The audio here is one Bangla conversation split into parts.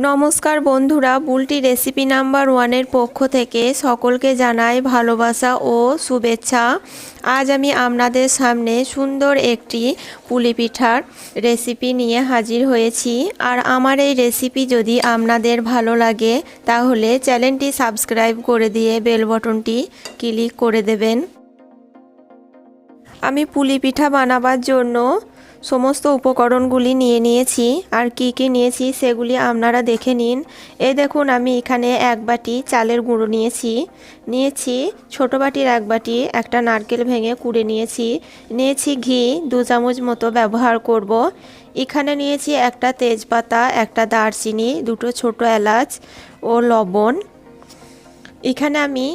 নমস্কার বন্ধুরা, বুলটি রেসিপি নাম্বার 1-এর পক্ষ থেকে সকলকে জানাই ভালোবাসা ও শুভেচ্ছা। আজ আমি আপনাদের সামনে সুন্দর একটি পুলি পিঠার রেসিপি নিয়ে হাজির হয়েছি। আর আমার এই রেসিপি যদি আপনাদের ভালো লাগে তাহলে চ্যানেলটি সাবস্ক্রাইব করে দিয়ে বেল বাটনটি ক্লিক করে দেবেন। আমি পুলি পিঠা বানাবার জন্য সমস্ত উপকরণগুলি নিয়ে নিয়েছি, আর কি কি নিয়েছি সেগুলি আপনারা দেখে নিন। এই দেখুন, আমি এখানে এক বাটি চালের গুঁড়ো নিয়েছি ছোটো বাটির এক বাটি, একটা নারকেল ভেঙে কুড়ে নিয়েছি ঘি 2 চামচ মতো ব্যবহার করব। এখানে নিয়েছি একটা তেজপাতা, একটা দারচিনি, 2টো ছোটো এলাচ ও লবণ। এখানে আমি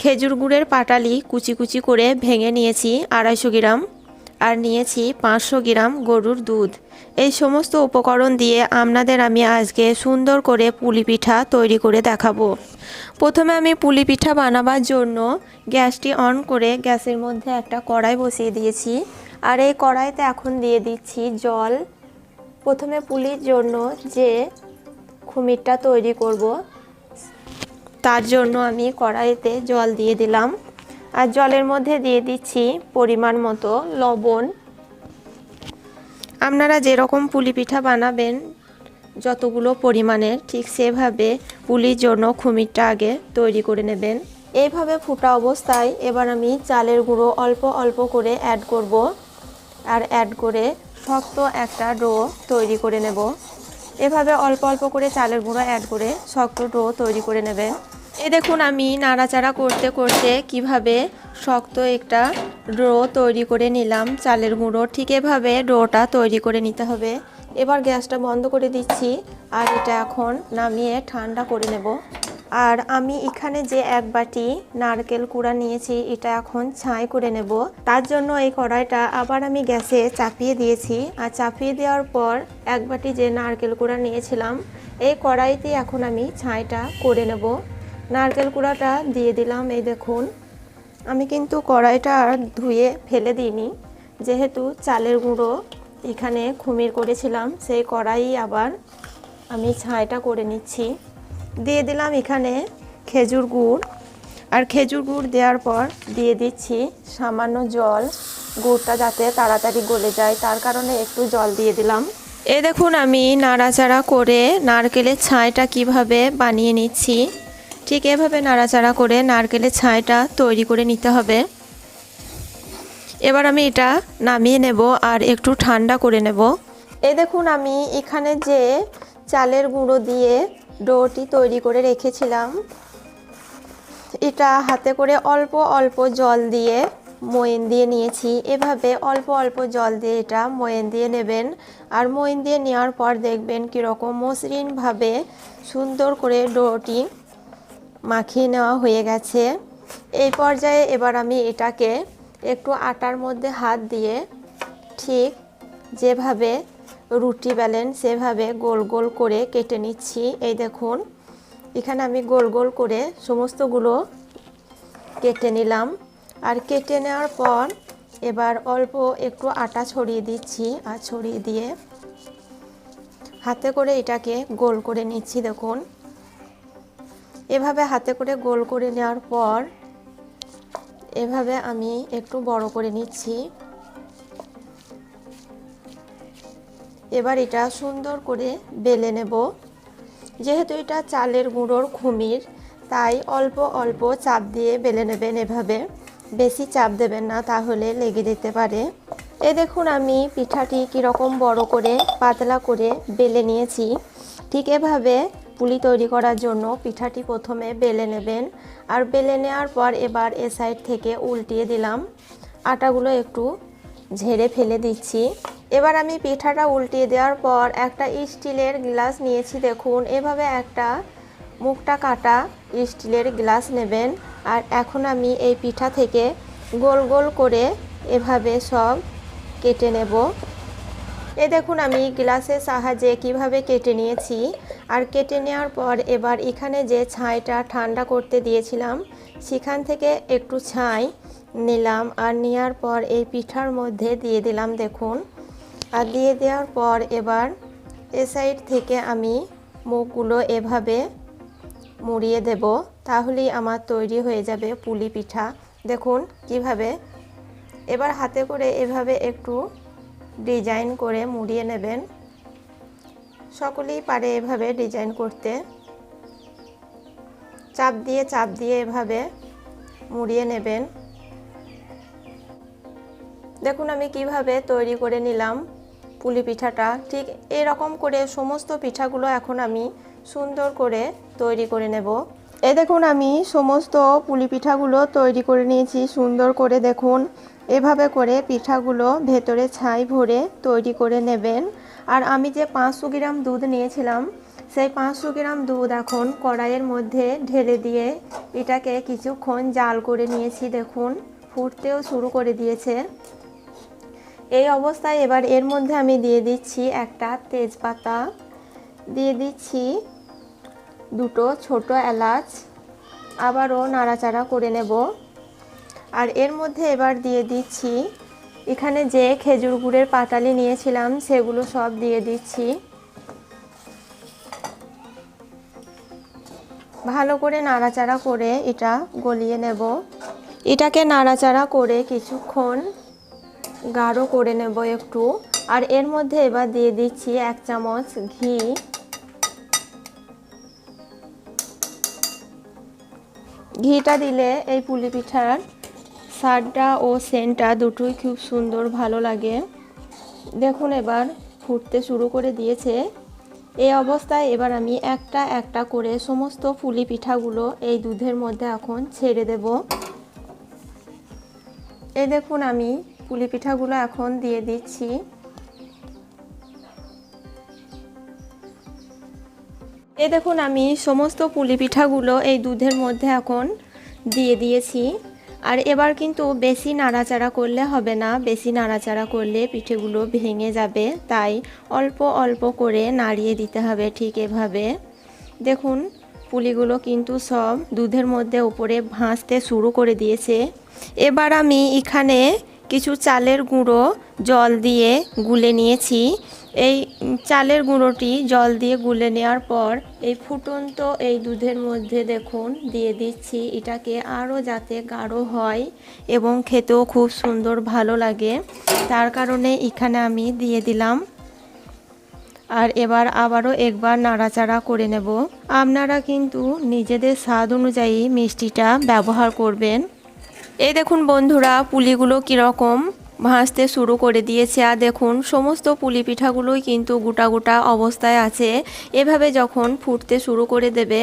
খেজুর গুড়ের পাটালি কুচি কুচি করে ভেঙে নিয়েছি 250 গ্রাম, আর নিয়েছি 500 গ্রাম গরুর দুধ। এই সমস্ত উপকরণ দিয়ে আপনাদের আমি আজকে সুন্দর করে পুলি পিঠা তৈরি করে দেখাবো। প্রথমে আমি পুলি পিঠা বানাবার জন্য গ্যাসটি অন করে গ্যাসের মধ্যে একটা কড়াই বসিয়ে দিয়েছি, আর এই কড়াইতে এখন দিয়ে দিচ্ছি জল। প্রথমে পুলির জন্য যে খুমিরটা তৈরি করব তার জন্য আমি কড়াইতে জল দিয়ে দিলাম, আর জলের মধ্যে দিয়ে দিচ্ছি পরিমাণ মতো লবণ। আপনারা যেরকম পুলি পিঠা বানাবেন যতগুলো পরিমাণের, ঠিক সেভাবে পুলির জন্য খুমিরটা আগে তৈরি করে নেবেন। এইভাবে ফুটা অবস্থায় এবার আমি চালের গুঁড়ো অল্প অল্প করে অ্যাড করব, আর অ্যাড করে শক্ত একটা ডো তৈরি করে নেব। এভাবে অল্প অল্প করে চালের গুঁড়ো অ্যাড করে শক্ত ডো তৈরি করে নেবেন। এই দেখুন, আমি নাড়াচাড়া করতে করতে কিভাবে শক্ত একটা ডো তৈরি করে নিলাম চালের গুঁড়ো। ঠিক এভাবে ডোটা তৈরি করে নিতে হবে। এবার গ্যাসটা বন্ধ করে দিচ্ছি, আর এটা এখন নামিয়ে ঠান্ডা করে নেব। আর আমি এখানে যে এক বাটি নারকেল কুড়া নিয়েছি এটা এখন ছাই করে নেব। তার জন্য এই কড়াইটা আবার আমি গ্যাসে চাপিয়ে দিয়েছি, আর চাপিয়ে দেওয়ার পর এক বাটি যে নারকেল কুড়া নিয়েছিলাম এই কড়াইতে এখন আমি ছাইটা করে নেব। নারকেল কুড়াটা দিয়ে দিলাম। এই দেখুন, আমি কিন্তু কড়াইটা ধুয়ে ফেলে দিইনি, যেহেতু চালের গুঁড়ো এখানে খুমির করেছিলাম সেই কড়াই আবার আমি ছাইটা করে নিচ্ছি। দিয়ে দিলাম এখানে খেজুর গুড়, আর খেজুর গুড় দেওয়ার পর দিয়ে দিচ্ছি সামান্য জল, গুড়টা যাতে তাড়াতাড়ি গলে যায় তার কারণে একটু জল দিয়ে দিলাম। এই দেখুন, আমি নাড়াচাড়া করে নারকেলের ছাইটা কিভাবে বানিয়ে নিচ্ছি। ঠিক এভাবে নাড়াচাড়া করে নারকেলের ছাইটা তৈরি করে নিতে হবে। এবার আমি এটা নামিয়ে নেব আর একটু ঠান্ডা করে নেব। এই দেখুন, আমি এখানে যে চালের গুঁড়ো দিয়ে ডোটি তৈরি করে রেখেছিলাম এটা হাতে করে অল্প অল্প জল দিয়ে ময়ান দিয়ে নিয়েছি। এভাবে অল্প অল্প জল দিয়ে এটা ময়ান দিয়ে নেবেন, আর ময়ান দিয়ে নেওয়ার পর দেখবেন কীরকম মসৃণভাবে সুন্দর করে ডোটি মাখিয়ে নেওয়া হয়ে গেছে। এই পর্যায়ে এবার আমি এটাকে একটু আটার মধ্যে হাত দিয়ে ঠিক যেভাবে রুটি বেলেন সেভাবে গোল গোল করে কেটে নিচ্ছি। এই দেখুন, এখানে আমি গোল গোল করে সমস্তগুলো কেটে নিলাম, আর কেটে নেওয়ার পর এবার অল্প একটু আটা ছড়িয়ে দিচ্ছি, আর ছড়িয়ে দিয়ে হাতে করে এটাকে গোল করে নিচ্ছি। দেখুন, এভাবে হাতে করে গোল করে নেওয়ার পর এভাবে আমি একটু বড় করে নিচ্ছি। এবার এটা সুন্দর করে বেলে নেব। যেহেতু এটা চালের গুঁড়োর খুমির তাই অল্প অল্প চাপ দিয়ে বেলে নেবেন। এভাবে বেশি চাপ দেবেন না, তাহলে লেগে যেতে পারে। এই দেখুন, আমি পিঠাটি কীরকম বড় করে পাতলা করে বেলে নিয়েছি। ঠিক এভাবে পুলি তৈরি করার জন্য পিঠাটি প্রথমে বেলে নেবেন, আর বেলে নেওয়ার পর এবার এ সাইড থেকে উল্টিয়ে দিলাম, আটাগুলো একটু ঝেড়ে ফেলে দিচ্ছি। এবার আমি পিঠাটা উল্টিয়ে দেওয়ার পর একটা স্টিলের গ্লাস নিয়েছি। দেখুন, এভাবে একটা মুখটা কাটা স্টিলের গ্লাস নেবেন, আর এখন আমি এই পিঠা থেকে গোল গোল করে এভাবে সব কেটে নেব। এই দেখুন, আমি গ্লাসের সাহায্যে কিভাবে কেটে নিয়েছি। আর কেটে নেওয়ার পর এবার এখানে যে ছাইটা ঠান্ডা করতে দিয়েছিলাম সেখান থেকে একটু ছাই নিলাম, আর নেওয়ার পর এই পিঠার মধ্যে দিয়ে দিলাম। দেখুন, আর দিয়ে দেওয়ার পর এবার এ সাইড থেকে আমি মুখগুলো এভাবে মুড়িয়ে দেব, তাহলেই আমার তৈরি হয়ে যাবে পুলি পিঠা। দেখুন কিভাবে। এবার হাতে করে এভাবে একটু ডিজাইন করে মুড়িয়ে নেবেন। সকলেই পারে এভাবে ডিজাইন করতে। চাপ দিয়ে এভাবে মুড়িয়ে নেবেন। দেখুন আমি কিভাবে তৈরি করে নিলাম পুলি পিঠাটা। ঠিক এরকম করে সমস্ত পিঠাগুলো এখন আমি সুন্দর করে তৈরি করে নেব। এই দেখুন আমি সমস্ত পুলি পিঠাগুলো তৈরি করে নিয়েছি সুন্দর করে। দেখুন এভাবে করে পিঠাগুলো ভেতরে ছাই ভরে তৈরি করে নেবেন। আর আমি যে 500 গ্রাম দুধ নিয়েছিলাম, সেই 500 গ্রাম দুধ এখন কড়াইয়ের মধ্যে ঢেলে দিয়ে এটাকে কিছুক্ষণ জাল করে নিয়েছি। দেখুন ফুটতেও শুরু করে দিয়েছে। এই অবস্থায় এবার এর মধ্যে আমি দিয়ে দিচ্ছি একটা তেজপাতা, দিয়ে দিচ্ছি দুটো ছোট এলাচ, আবারও নাড়াচাড়া করে নেব। আর এর মধ্যে এবার দিয়ে দিচ্ছি এখানে যে খেজুর গুড়ের পাটালি নিয়েছিলাম সেগুলো সব দিয়ে দিচ্ছি। ভালো করে নাড়াচাড়া করে এটা গলিয়ে নেব। এটাকে নাড়াচাড়া করে কিছুক্ষণ গাঢ় করে নেব একটু। আর এর মধ্যে এবার দিয়ে দিচ্ছি 1 চামচ ঘি। ঘিটা দিলে এই পুলি পিঠার স্বাদটা ও সেন্টটা দুটোই খুব সুন্দর ভালো লাগে। দেখুন এবার ফুটতে শুরু করে দিয়েছে। এই অবস্থায় এবার আমি একটা একটা করে সমস্ত পুলি পিঠাগুলো এই দুধের মধ্যে এখন ছেড়ে দেব। এই দেখুন আমি পুলি পিঠাগুলো এখন দিয়ে দিচ্ছি। এই দেখুন আমি সমস্ত পুলি পিঠাগুলো এই দুধের মধ্যে এখন দিয়ে দিয়েছি। আর এবার কিন্তু বেশি নাড়াচাড়া করলে হবে না, বেশি নাড়াচাড়া করলে পিঠেগুলো ভেঙে যাবে, তাই অল্প অল্প করে নাড়িয়ে দিতে হবে। ঠিক এভাবে দেখুন পুলিগুলো কিন্তু সব দুধের মধ্যে উপরে ভাসতে শুরু করে দিয়েছে। এবার আমি এখানে কিছু চালের গুঁড়ো জল দিয়ে গুলে নিয়েছি। এই চালের গুঁড়োটি জল দিয়ে গুলে নেওয়ার পর এই ফুটন্ত এই দুধের মধ্যে দেখুন দিয়ে দিচ্ছি। এটাকে আরও যাতে গাঢ় হয় এবং খেতেও খুব সুন্দর ভালো লাগে, তার কারণে এখানে আমি দিয়ে দিলাম। আর এবার আবারও একবার নাড়াচাড়া করে নেব। আপনারা কিন্তু নিজেদের স্বাদ অনুযায়ী মিষ্টিটা ব্যবহার করবেন। এই দেখুন বন্ধুরা পুলিগুলো কীরকম ভাসতে শুরু করে দিয়েছে। আর দেখুন সমস্ত পুলি পিঠাগুলোই কিন্তু গোটা গোটা অবস্থায় আছে। এভাবে যখন ফুটতে শুরু করে দেবে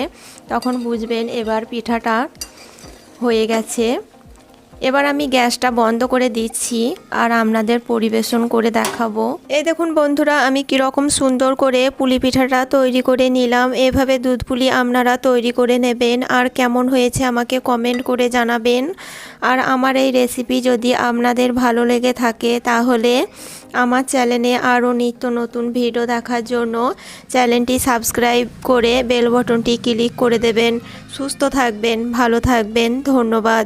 তখন বুঝবেন এবার পিঠাটা হয়ে গেছে। এবার আমি গ্যাসটা বন্ধ করে দিচ্ছি আর আপনাদের পরিবেশন করে দেখাবো। এই দেখুন বন্ধুরা আমি কীরকম সুন্দর করে পুলি পিঠাটা তৈরি করে নিলাম। এভাবে দুধ পুলি আপনারা তৈরি করে নেবেন আর কেমন হয়েছে আমাকে কমেন্ট করে জানাবেন। আর আমার এই রেসিপি যদি আপনাদের ভালো লেগে থাকে তাহলে আমার চ্যানেলে আরও নিত্য নতুন ভিডিও দেখার জন্য চ্যানেলটি সাবস্ক্রাইব করে বেল বাটনটি ক্লিক করে দেবেন। সুস্থ থাকবেন, ভালো থাকবেন, ধন্যবাদ।